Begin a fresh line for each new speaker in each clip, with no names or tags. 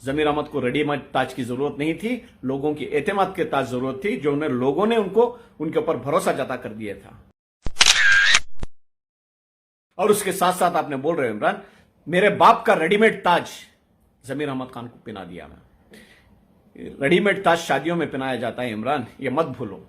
जमीर अहमद को रेडीमेड ताज की जरूरत नहीं थी, लोगों की एतमाद के ताज जरूरत थी, जो उन्हें लोगों ने उनको उनके ऊपर भरोसा जता कर दिया था। और उसके साथ साथ आपने बोल रहे हो इमरान, मेरे बाप का रेडीमेड ताज जमीर अहमद खान को पहना दिया मैं। रेडीमेड ताज शादियों में पहनाया जाता है इमरान, ये मत भूलो।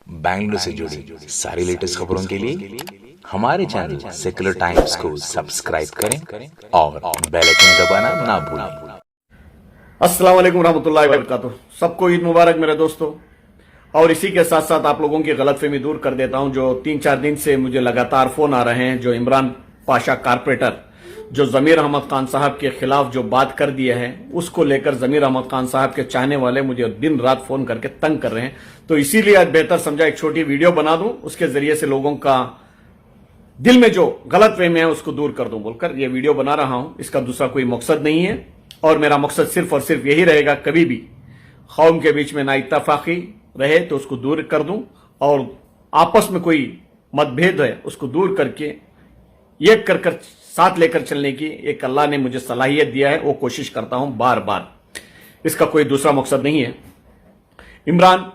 बैंगलोर से जुड़ी सारी लेटेस्ट खबरों के लिए हमारे चैनल सेक्युलर टाइम्स को सब्सक्राइब करें और बेल आइकन दबाना ना भूलें।
अस्सलाम वालेकुम रहमतुल्लाहि व बरकातुहू। सबको ईद मुबारक मेरे दोस्तों। और इसी के साथ साथ आप लोगों की गलतफहमी दूर कर देता हूं, जो 3-4 दिन से मुझे लगातार फोन आ रहे हैं, जो इमरान पाशा कारपेटर जो जमीर अहमद खान साहब के खिलाफ जो बात कर दिया है, उसको लेकर जमीर अहमद खान साहब के चाहने वाले मुझे दिन रात फोन करके तंग कर रहे हैं। तो इसीलिए आज बेहतर समझा एक छोटी वीडियो बना दूं, उसके जरिए से लोगों का दिल में जो गलतफहमी है उसको दूर कर दूं बोलकर ये वीडियो बना रहा हूं। इसका दूसरा कोई मकसद नहीं है, और मेरा मकसद सिर्फ और सिर्फ यही रहेगा, कभी भी कौम के बीच में ना इत्तफाकी रहे तो उसको दूर कर दूं, और आपस में कोई मतभेद है उसको दूर करके एक कर साथ लेकर चलने की एक अल्लाह ने मुझे सलाहियत दिया है, वो कोशिश करता हूं बार बार। इसका कोई दूसरा मकसद नहीं है। इमरान,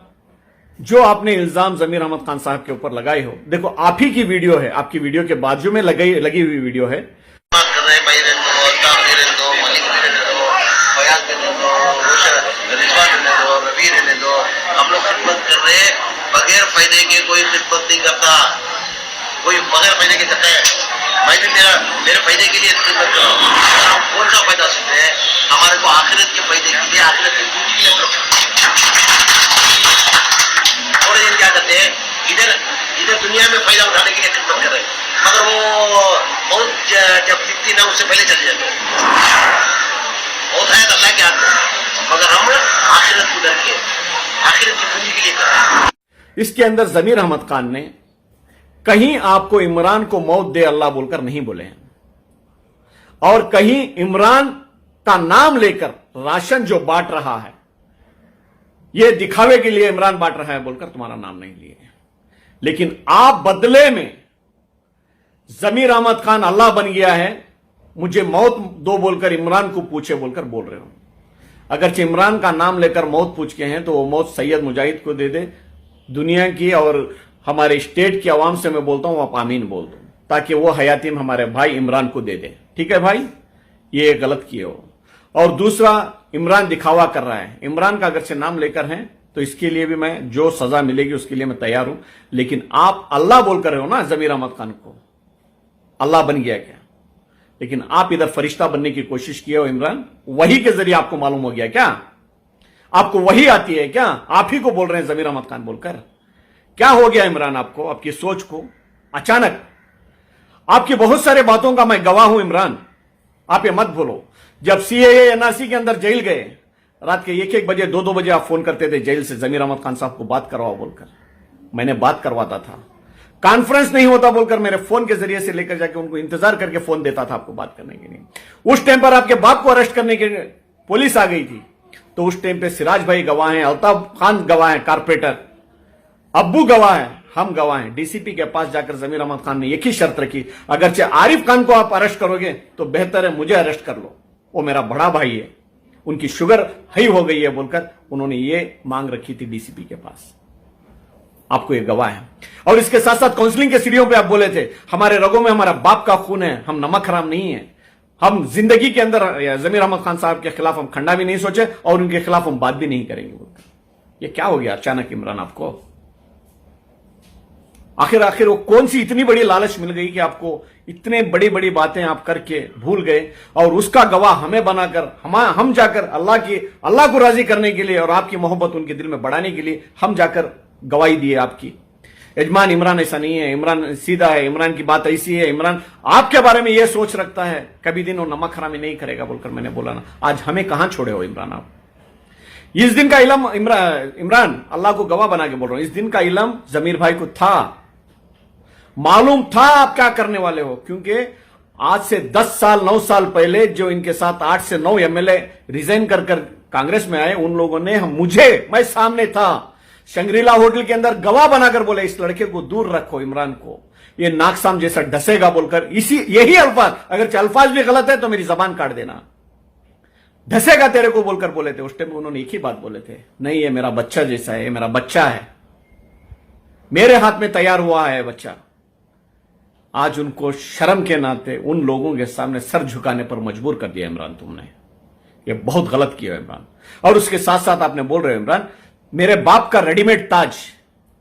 जो आपने इल्जाम जमीर अहमद खान साहब के ऊपर लगाए हो, देखो आप ही की वीडियो है, आपकी वीडियो के बाजू में लगी हुई वीडियो है।
हम लोग खिदमत कर रहे हैं, बगैर फायदे के कोई खिदमत नहीं करता, कोई बगैर फायदे के करता है। मैं भी मेरे फायदे के लिए खिदमत कर रहा हूँ। हम कौन सा फायदा सुनते हैं? हमारे को आखिरत के फायदे के लिए, आखिरत की पूंजी के लिए थोड़े दिन क्या करते हैं, इधर दुनिया में फायदा उठाने के लिए खिदमत कर रहे हैं, मगर वो बहुत जब दिखती ना उससे पहले चले जाते हैं। बहुत है अल्लाह के हाथ में, मगर हम आखिरत को डर के आखिरत की पूंजी के लिए कर रहे हैं।
इसके अंदर जमीर अहमद खान ने कहीं आपको इमरान को मौत दे अल्लाह बोलकर नहीं बोले हैं, और कहीं इमरान का नाम लेकर राशन जो बांट रहा है, यह दिखावे के लिए इमरान बांट रहा है बोलकर तुम्हारा नाम नहीं लिए। लेकिन आप बदले में जमीर अहमद खान अल्लाह बन गया है, मुझे मौत दो बोलकर इमरान को पूछे बोलकर बोल रहे हो। अगरचे इमरान का नाम लेकर मौत पूछ के हैं तो वो मौत सैयद मुजाहिद को दे दे। दुनिया की और हमारे स्टेट की आवाम से मैं बोलता हूं, आप आमीन बोल दो, ताकि वो हयातीम हमारे भाई इमरान को दे दे। ठीक है भाई, ये गलत किए हो। और दूसरा, इमरान दिखावा कर रहा है। इमरान का अगरचे नाम लेकर हैं तो इसके लिए भी मैं जो सजा मिलेगी उसके लिए मैं तैयार हूं। लेकिन आप अल्लाह बोलकर रहे हो ना, जमीर अहमद खान को अल्लाह बन गया क्या? लेकिन आप इधर फरिश्ता बनने की कोशिश किए हो इमरान, वही के जरिए आपको मालूम हो गया क्या? आपको वही आती है क्या? आप ही को बोल रहे हैं जमीर अहमद खान बोलकर। क्या हो गया इमरान आपको, आपकी सोच को? अचानक आपकी बहुत सारे बातों का मैं गवाह हूं इमरान, आप ये मत भूलो। जब सीएए एनआरसी के अंदर जेल गए, रात के 1-1 बजे 2-2 बजे आप फोन करते थे जेल से, जमीर अहमद खान साहब को बात करवाओ बोलकर। मैंने बात करवाता था, कॉन्फ्रेंस नहीं होता बोलकर मेरे फोन के जरिए से लेकर जाके उनको इंतजार करके फोन देता था आपको बात करने के लिए। उस टाइम पर आपके बाप को अरेस्ट करने के लिए पुलिस आ गई थी, तो उस टाइम पे सिराज भाई गवाह हैं, अल्ताफ खान गवाह हैं, कारपेटर अब्बू गवाह है, हम गवाह हैं। डीसीपी के पास जाकर जमीर अहमद खान ने एक ही शर्त रखी, अगरचे आरिफ खान को आप अरेस्ट करोगे तो बेहतर है मुझे अरेस्ट कर लो, वो मेरा बड़ा भाई है, उनकी शुगर हाई हो गई है बोलकर उन्होंने ये मांग रखी थी डीसीपी के पास। आपको ये गवाह है। और इसके साथ साथ काउंसलिंग के सीढ़ियों पे आप बोले थे, हमारे रगों में हमारा बाप का खून है, हम नमक हराम नहीं है, हम जिंदगी के अंदर जमीर अहमद खान साहब के खिलाफ हम खंडा भी नहीं सोचे और उनके खिलाफ हम बात भी नहीं करेंगे बोलकर। ये क्या हो गया अचानक इमरान आपको? आखिर वो कौन सी इतनी बड़ी लालच मिल गई कि आपको इतने बड़ी बड़ी बातें आप करके भूल गए, और उसका गवाह हमें बनाकर हम जाकर अल्लाह को राजी करने के लिए और आपकी मोहब्बत उनके दिल में बढ़ाने के लिए हम जाकर गवाही दिए आपकी। यजमान इमरान ऐसा नहीं है, इमरान सीधा है, इमरान की बात ऐसी है, इमरान आपके बारे में यह सोच रखता है, कभी दिन वो नमक हरामी नहीं करेगा बोलकर मैंने बोला ना। आज हमें कहां छोड़े हो इमरान आप? इस दिन का इलम इमरान अल्लाह को गवाह बना के बोल रहा हूं, इस दिन का इलम जमीर भाई को था, मालूम था आप क्या करने वाले हो। क्योंकि आज से 10 साल 9 साल पहले जो इनके साथ 8 से 9 एमएलए रिजाइन कर कांग्रेस में आए, उन लोगों ने मैं सामने था, शंग्रीला होटल के अंदर गवाह बनाकर बोले इस लड़के को दूर रखो, इमरान को, ये नाकसाम जैसा डसेगा बोलकर, यही अल्फाज, अगर अल्फाज भी गलत है तो मेरी जबान काट देना, धसेगा तेरे को बोलकर बोले थे। उस टाइम उन्होंने एक ही बात बोले थे, नहीं ये मेरा बच्चा जैसा है, ये मेरा बच्चा है, मेरे हाथ में तैयार हुआ है बच्चा। आज उनको शर्म के नाते उन लोगों के सामने सर झुकाने पर मजबूर कर दिया इमरान तुमने, ये बहुत गलत किया इमरान। और उसके साथ साथ आपने बोल रहे हो इमरान, मेरे बाप का रेडीमेड ताज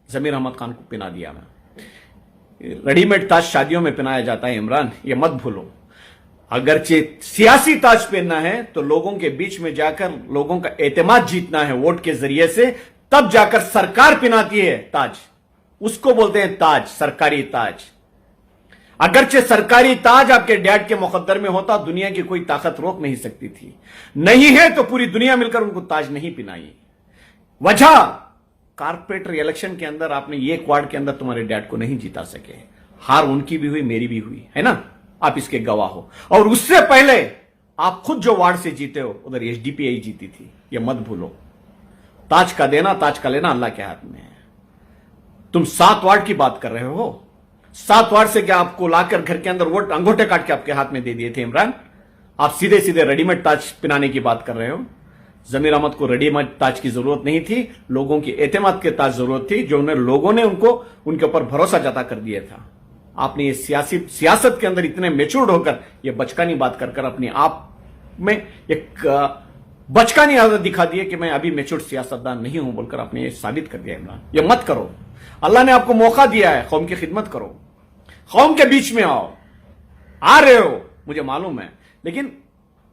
जमीर अहमद खान को पिना दिया मैं। रेडीमेड ताज शादियों में पहनाया जाता है इमरान, ये मत भूलो। अगरचे सियासी ताज पहनना है तो लोगों के बीच में जाकर लोगों का एतमाद जीतना है वोट के जरिए से, तब जाकर सरकार पिनाती है ताज, उसको बोलते हैं ताज, सरकारी ताज। अगरचे सरकारी ताज आपके डैड के मुकद्दर में होता, दुनिया की कोई ताकत रोक नहीं सकती थी। नहीं है तो पूरी दुनिया मिलकर उनको ताज नहीं पिनाई। वजह, कारपोरेटर इलेक्शन के अंदर आपने एक वार्ड के अंदर तुम्हारे डैड को नहीं जिता सके, हार उनकी भी हुई, मेरी भी हुई, है ना, आप इसके गवाह हो। और उससे पहले आप खुद जो वार्ड से जीते हो उधर एसडीपीआई जीती थी, ये मत भूलो। ताज का देना ताज का लेना अल्लाह के हाथ में है। तुम 7 वार्ड की बात कर रहे हो, 7 वार्ड से क्या आपको लाकर घर के अंदर वोट अंगूठे काट के आपके हाथ में दे दिए थे इमरान? आप सीधे सीधे रेडीमेड ताज पिनाने की बात कर रहे हो। जमीर अहमद को रेडीमेड ताज की जरूरत नहीं थी, लोगों की एतमाद के ताज जरूरत थी, जो उन्हें लोगों ने उनको उनके ऊपर भरोसा जता कर दिया था। आपने ये सियासत के अंदर इतने मेच्योर्ड होकर ये बचकानी बात कर अपने आप में एक बचकानी आदत दिखा दी है कि मैं अभी मेच्योर्ड सियासतदान नहीं हूं बोलकर आपने ये साबित कर दिया इमरान। ये मत करो, अल्लाह ने आपको मौका दिया है, कौम की खिदमत करो, कौम के बीच में आओ, आ रहे हो मुझे मालूम है, लेकिन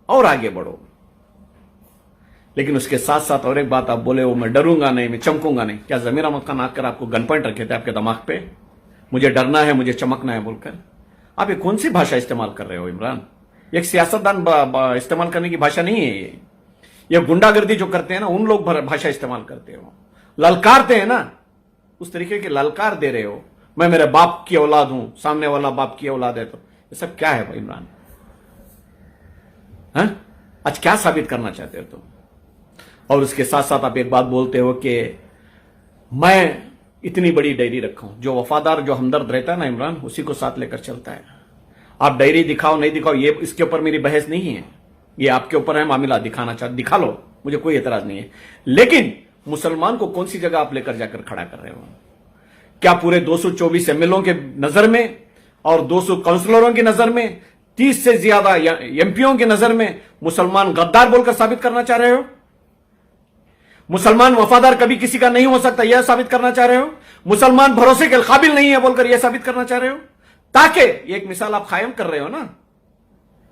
और आगे बढ़ो। लेकिन उसके साथ साथ और एक बात आप बोले हो, मैं डरूंगा नहीं, मैं चमकूंगा नहीं। क्या जमीर अहमद खान आकर आपको गन पॉइंट रखे थे आपके दिमाग पे, मुझे डरना है, मुझे चमकना है बोलकर? आप ये कौन सी भाषा इस्तेमाल कर रहे हो इमरान? एक सियासतदान इस्तेमाल करने की भाषा नहीं है ये गुंडागर्दी जो करते हैं ना उन लोग भाषा इस्तेमाल करते हो, ललकारते हैं ना, उस तरीके की ललकार दे रहे हो। मैं मेरे बाप की औलाद हूं, सामने वाला बाप की औलाद है, तो ये सब क्या है भाई इमरान? आज क्या साबित करना चाहते हो तुम? और उसके साथ साथ आप एक बात बोलते हो कि मैं इतनी बड़ी डायरी रखा हूं, जो वफादार जो हमदर्द रहता है ना इमरान, उसी को साथ लेकर चलता है। आप डायरी दिखाओ नहीं दिखाओ, ये इसके ऊपर मेरी बहस नहीं है, ये आपके ऊपर है मामला। दिखाना चाहते दिखा लो, मुझे कोई एतराज नहीं है। लेकिन मुसलमान को कौन सी जगह आप लेकर जाकर खड़ा कर रहे हो? क्या पूरे 224 एमएलओ के नजर में और 200 काउंसलरों की नजर में, 30 से ज्यादा एमपीओ की नजर में मुसलमान गद्दार बोलकर साबित करना चाह रहे हो? मुसलमान वफादार कभी किसी का नहीं हो सकता यह साबित करना चाह रहे हो? मुसलमान भरोसे के काबिल नहीं है बोलकर यह साबित करना चाह रहे हो? ताकि एक मिसाल आप कायम कर रहे हो ना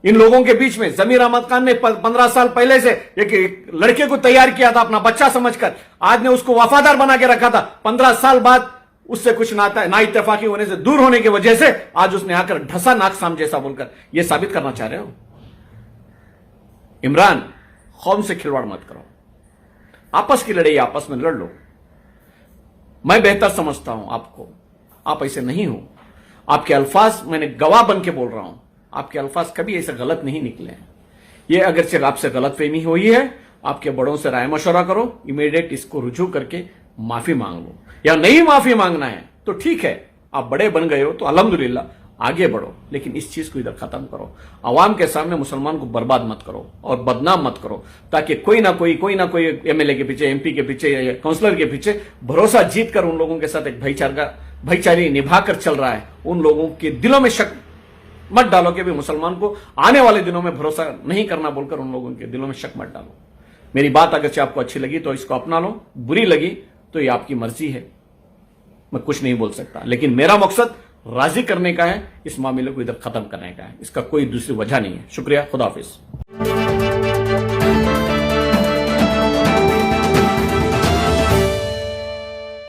इन लोगों के बीच में। जमीर अहमद खान ने 15 साल पहले से एक लड़के को तैयार किया था अपना बच्चा समझकर, आज ने उसको वफादार बना के रखा था। 15 साल बाद उससे कुछ ना इत्तेफाकी होने से दूर होने की वजह से आज उसने आकर ढसा नाकसाम जैसा बोलकर यह साबित करना चाह रहे हो? इमरान, कौम से खिलवाड़ मत करो, आपस की लड़ाई आपस में लड़ लो। मैं बेहतर समझता हूं आपको, आप ऐसे नहीं हो। आपके अल्फाज, मैंने गवाह बन के बोल रहा हूं, आपके अल्फाज कभी ऐसे गलत नहीं निकले हैं। ये अगर से आपसे गलतफहमी हुई है, आपके बड़ों से राय मशवरा करो, इमीडिएट इसको रुजू करके माफी मांग लो, या नहीं माफी मांगना है तो ठीक है, आप बड़े बन गए हो तो अल्हम्दुलिल्लाह आगे बढ़ो, लेकिन इस चीज को इधर खत्म करो। अवाम के सामने मुसलमान को बर्बाद मत करो और बदनाम मत करो, ताकि कोई ना कोई एमएलए के पीछे, एमपी के पीछे, काउंसलर के पीछे भरोसा जीत कर उन लोगों के साथ एक भाईचारी निभाकर चल रहा है, उन लोगों के दिलों में शक मत डालो कि भी मुसलमान को आने वाले दिनों में भरोसा नहीं करना बोलकर उन लोगों के दिलों में शक मत डालो। मेरी बात अगर से आपको अच्छी लगी तो इसको अपना लो, बुरी लगी तो ये आपकी मर्जी है, मैं कुछ नहीं बोल सकता। लेकिन मेरा मकसद राजी करने का है, इस मामले को इधर खत्म करने का है, इसका कोई दूसरी वजह नहीं है। शुक्रिया, खुदा हाफिज।